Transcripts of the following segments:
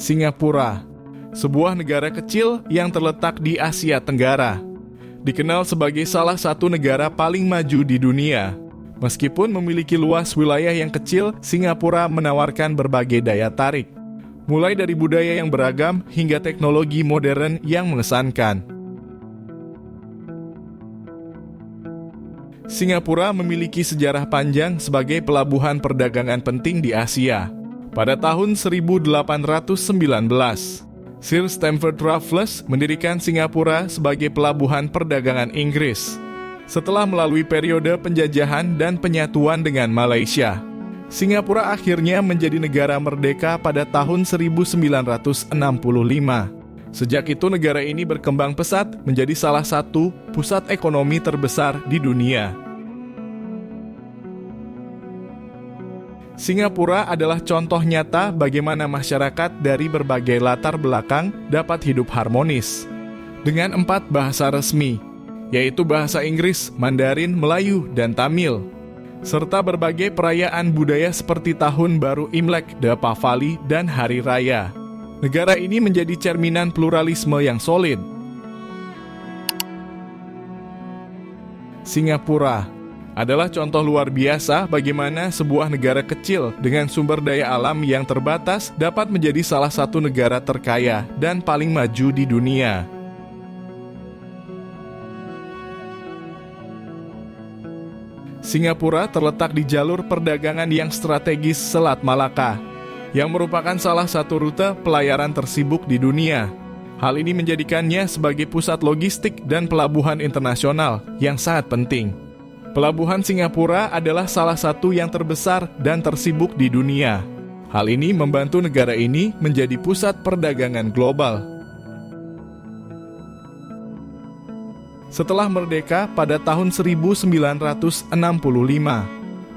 Singapura, sebuah negara kecil yang terletak di Asia Tenggara, dikenal sebagai salah satu negara paling maju di dunia. Meskipun memiliki luas wilayah yang kecil, Singapura menawarkan berbagai daya tarik, mulai dari budaya yang beragam hingga teknologi modern yang mengesankan. Singapura memiliki sejarah panjang sebagai pelabuhan perdagangan penting di Asia. Pada tahun 1819, Sir Stamford Raffles mendirikan Singapura sebagai pelabuhan perdagangan Inggris. Setelah melalui periode penjajahan dan penyatuan dengan Malaysia, Singapura akhirnya menjadi negara merdeka pada tahun 1965. Sejak itu negara ini berkembang pesat menjadi salah satu pusat ekonomi terbesar di dunia. Singapura adalah contoh nyata bagaimana masyarakat dari berbagai latar belakang dapat hidup harmonis. Dengan 4 bahasa resmi, yaitu bahasa Inggris, Mandarin, Melayu, dan Tamil, serta berbagai perayaan budaya seperti Tahun Baru Imlek, Deepavali, dan Hari Raya. Negara ini menjadi cerminan pluralisme yang solid. Singapura adalah contoh luar biasa bagaimana sebuah negara kecil dengan sumber daya alam yang terbatas dapat menjadi salah satu negara terkaya dan paling maju di dunia. Singapura terletak di jalur perdagangan yang strategis Selat Malaka, yang merupakan salah satu rute pelayaran tersibuk di dunia. Hal ini menjadikannya sebagai pusat logistik dan pelabuhan internasional yang sangat penting. Pelabuhan Singapura adalah salah satu yang terbesar dan tersibuk di dunia. Hal ini membantu negara ini menjadi pusat perdagangan global. Setelah merdeka pada tahun 1965,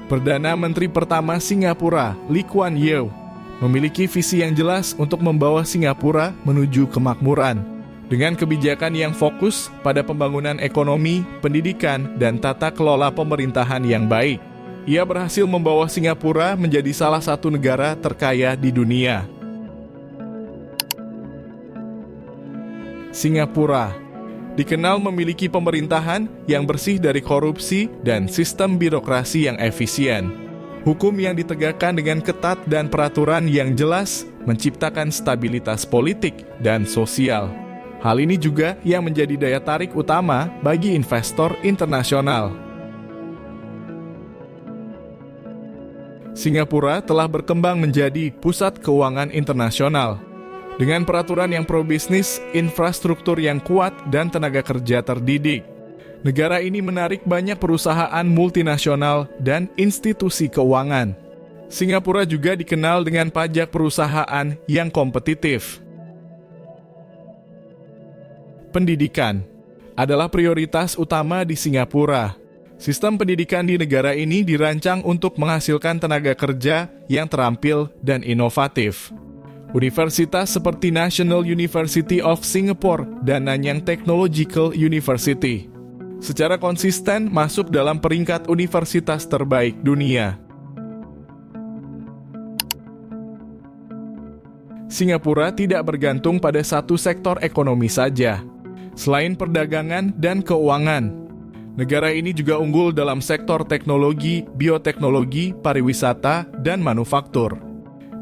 Perdana Menteri pertama Singapura, Lee Kuan Yew, memiliki visi yang jelas untuk membawa Singapura menuju kemakmuran. Dengan kebijakan yang fokus pada pembangunan ekonomi, pendidikan, dan tata kelola pemerintahan yang baik, ia berhasil membawa Singapura menjadi salah satu negara terkaya di dunia. Singapura dikenal memiliki pemerintahan yang bersih dari korupsi dan sistem birokrasi yang efisien. Hukum yang ditegakkan dengan ketat dan peraturan yang jelas menciptakan stabilitas politik dan sosial. Hal ini juga yang menjadi daya tarik utama bagi investor internasional. Singapura telah berkembang menjadi pusat keuangan internasional. Dengan peraturan yang pro-bisnis, infrastruktur yang kuat, dan tenaga kerja terdidik, negara ini menarik banyak perusahaan multinasional dan institusi keuangan. Singapura juga dikenal dengan pajak perusahaan yang kompetitif. Pendidikan adalah prioritas utama di Singapura. Sistem pendidikan di negara ini dirancang untuk menghasilkan tenaga kerja yang terampil dan inovatif. Universitas seperti National University of Singapore dan Nanyang Technological University secara konsisten masuk dalam peringkat universitas terbaik dunia. Singapura tidak bergantung pada satu sektor ekonomi saja. Selain perdagangan dan keuangan, negara ini juga unggul dalam sektor teknologi, bioteknologi, pariwisata, dan manufaktur.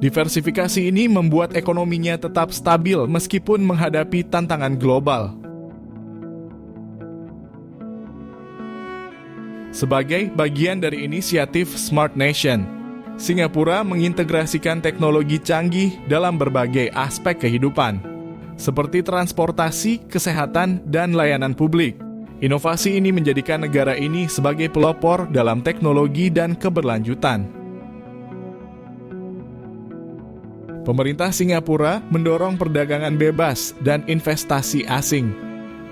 Diversifikasi ini membuat ekonominya tetap stabil meskipun menghadapi tantangan global. Sebagai bagian dari inisiatif Smart Nation, Singapura mengintegrasikan teknologi canggih dalam berbagai aspek kehidupan, seperti transportasi, kesehatan, dan layanan publik. Inovasi ini menjadikan negara ini sebagai pelopor dalam teknologi dan keberlanjutan. Pemerintah Singapura mendorong perdagangan bebas dan investasi asing.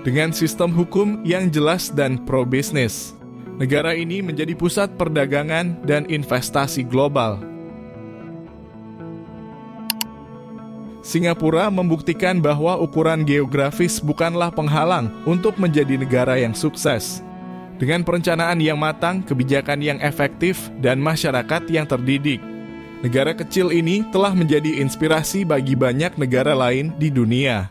Dengan sistem hukum yang jelas dan pro-bisnis, negara ini menjadi pusat perdagangan dan investasi global. Singapura membuktikan bahwa ukuran geografis bukanlah penghalang untuk menjadi negara yang sukses. Dengan perencanaan yang matang, kebijakan yang efektif, dan masyarakat yang terdidik, Negara kecil ini telah menjadi inspirasi bagi banyak negara lain di dunia.